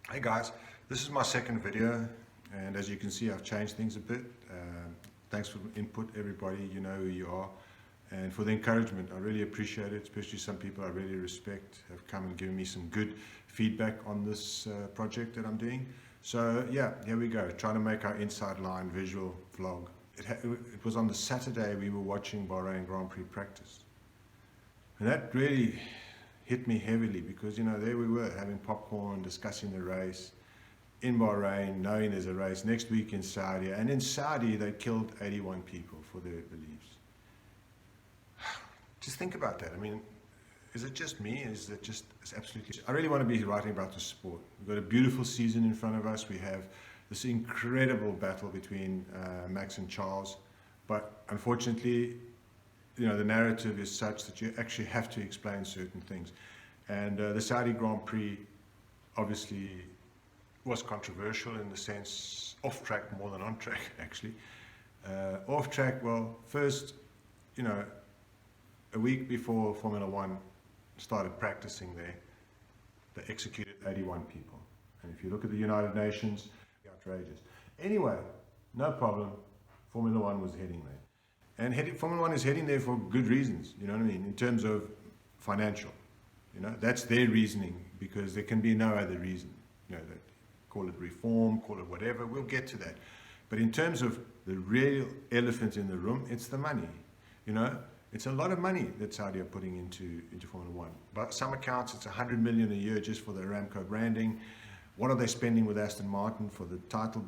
Hey guys, this is my second video, and as you can see I've changed things a bit. Thanks for the input, everybody. You know who you are, and for the encouragement. I really appreciate it, especially some people I really respect have come and given me some good feedback on this project that I'm doing. So yeah, here we go, trying to make our inside line visual vlog. It was on the Saturday we were watching Bahrain Grand Prix practice, and that really hit me heavily because, you know, there we were having popcorn, discussing the race in Bahrain, knowing there's a race next week in Saudi, and in Saudi they killed 81 people for their beliefs. Just think about that. I mean, is it just me? Is it just, it's absolutely, I really want to be writing about the sport. We've got a beautiful season in front of us. We have this incredible battle between Max and Charles, but unfortunately, you know, the narrative is such that you actually have to explain certain things. And the Saudi Grand Prix obviously was controversial in the sense, off track more than on track actually. Off track, well, first, you know, a week before Formula One started practicing there, they executed 81 people. And if you look at the United Nations, outrageous. Anyway, no problem, Formula One was heading there. And Formula One is heading there for good reasons, you know what I mean, in terms of financial. You know, that's their reasoning, because there can be no other reason. You know, that, call it reform, call it whatever, we'll get to that. But in terms of the real elephant in the room, it's the money. You know, it's a lot of money that Saudi are putting into Formula One. By some accounts, it's 100 million a year just for the Aramco branding. What are they spending with Aston Martin for the title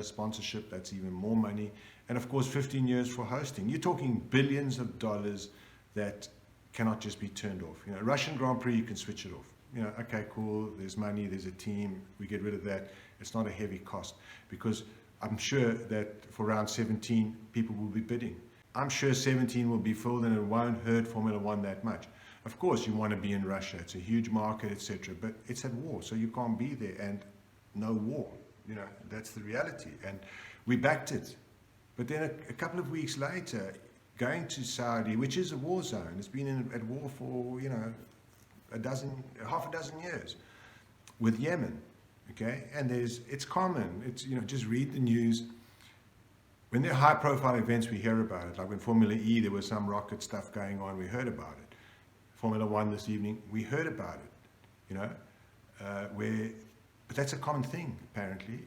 sponsorship? That's even more money. And of course, 15 years for hosting. You're talking billions of dollars that cannot just be turned off. You know, Russian Grand Prix, you can switch it off. You know, okay, cool, there's money, there's a team, we get rid of that. It's not a heavy cost, because I'm sure that for round 17, people will be bidding. I'm sure 17 will be filled and it won't hurt Formula One that much. Of course, you want to be in Russia. It's a huge market, etc. But it's at war, so you can't be there, and no war. You know, that's the reality. And we backed it. But then a couple of weeks later, going to Saudi, which is a war zone, it's been at war for, you know, half a dozen years with Yemen. Okay, and it's common. It's, you know, just read the news. When there are high-profile events, we hear about it. Like when Formula E, there was some rocket stuff going on. We heard about it. Formula One this evening, we heard about it, you know, but that's a common thing, apparently.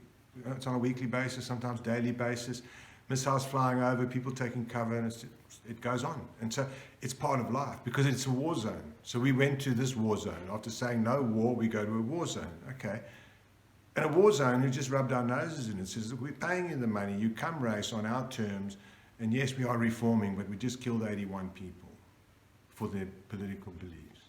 It's on a weekly basis, sometimes daily basis, missiles flying over, people taking cover, and it goes on. And so it's part of life, because it's a war zone. So we went to this war zone. After saying no war, we go to a war zone, okay. And a war zone who just rubbed our noses in it says, we're paying you the money, you come race on our terms, and yes, we are reforming, but we just killed 81 people for their political beliefs.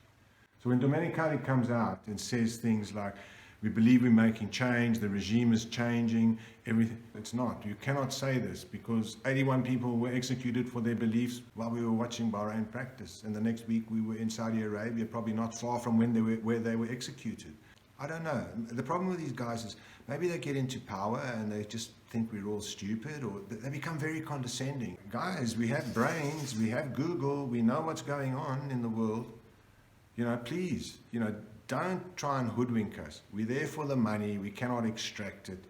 So when Domenicali comes out and says things like, we believe we're making change, the regime is changing, everything, it's not. You cannot say this, because 81 people were executed for their beliefs while we were watching Bahrain practice, and the next week we were in Saudi Arabia, probably not far from where they were executed. I don't know. The problem with these guys is maybe they get into power and they just think we're all stupid, or they become very condescending. Guys, we have brains, we have Google, we know what's going on in the world. You know, please, you know, don't try and hoodwink us. We're there for the money, we cannot extract it,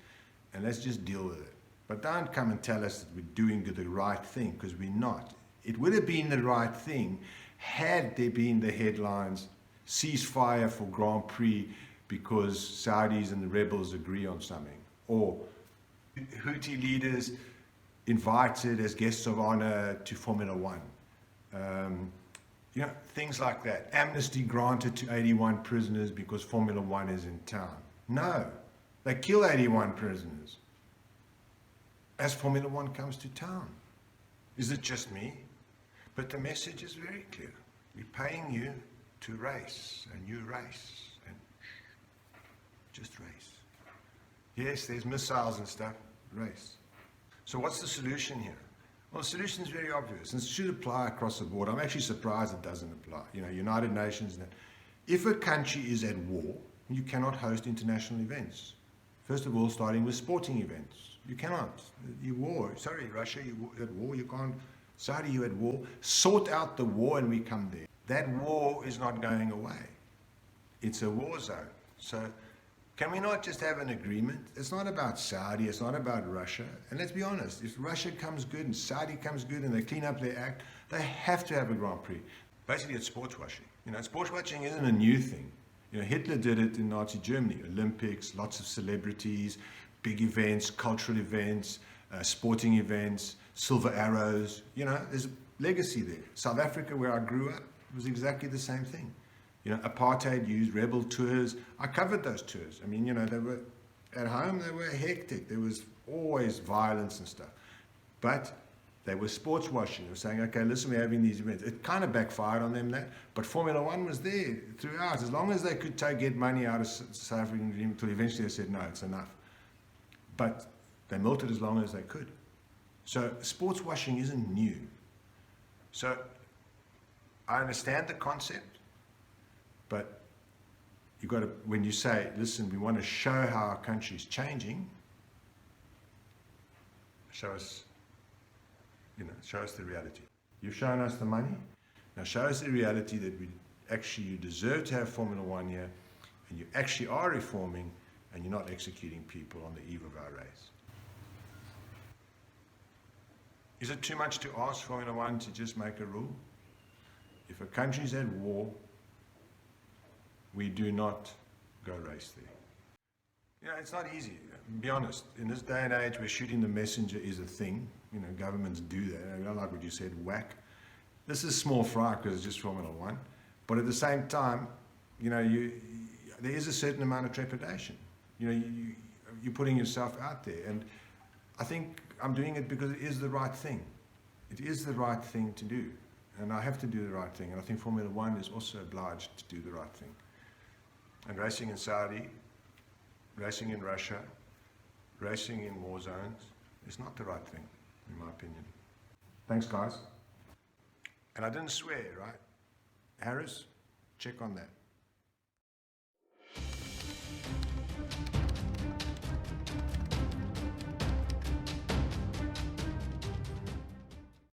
and let's just deal with it. But don't come and tell us that we're doing the right thing, because we're not. It would have been the right thing had there been the headlines, ceasefire for Grand Prix, because Saudis and the rebels agree on something, or Houthi leaders invited as guests of honor to Formula One. You know, things like that. Amnesty granted to 81 prisoners because Formula One is in town. No, they kill 81 prisoners as Formula One comes to town. Is it just me? But the message is very clear. We're paying you to race, and you race. Just race. Yes, there's missiles and stuff, race. So what's the solution here? Well, the solution is very obvious, and it should apply across the board. I'm actually surprised it doesn't apply. You know, United Nations, if a country is at war, you cannot host international events. First of all, starting with sporting events. You cannot. You war. Sorry, Russia, you at war, you can't. Saudi, you at war. Sort out the war and we come there. That war is not going away. It's a war zone. So Can we not just have an agreement? It's not about Saudi, it's not about Russia. And let's be honest, if Russia comes good and Saudi comes good and they clean up their act, they have to have a Grand Prix. Basically, it's sports washing. You know, sports washing isn't a new thing. You know, Hitler did it in Nazi Germany. Olympics, lots of celebrities, big events, cultural events, sporting events, silver arrows. You know, there's a legacy there. South Africa, where I grew up, was exactly the same thing. You know, apartheid used rebel tours. I covered those tours. I mean, you know, they were at home, they were hectic. There was always violence and stuff. But they were sports washing. They were saying, okay, listen, we're having these events. It kind of backfired on them, that. But Formula One was there throughout. As long as they could get money out of South African dream, until eventually they said, no, it's enough. But they milked it as long as they could. So sports washing isn't new. So I understand the concept. But you've got to, when you say, listen, we want to show how our country is changing, show us, you know, show us the reality. You've shown us the money, now show us the reality that you deserve to have Formula One here, and you actually are reforming, and you're not executing people on the eve of our race. Is it too much to ask Formula One to just make a rule? If a country's at war, we do not go race there. You know, it's not easy. Be honest. In this day and age where shooting the messenger is a thing, you know, governments do that. I don't like what you said, whack. This is small fry because it's just Formula One. But at the same time, you know, there is a certain amount of trepidation. You know, you're putting yourself out there. And I think I'm doing it because it is the right thing. It is the right thing to do. And I have to do the right thing. And I think Formula One is also obliged to do the right thing. And racing in Saudi, racing in Russia, racing in war zones is not the right thing, in my opinion. Thanks, guys. And I didn't swear, right? Harris, check on that.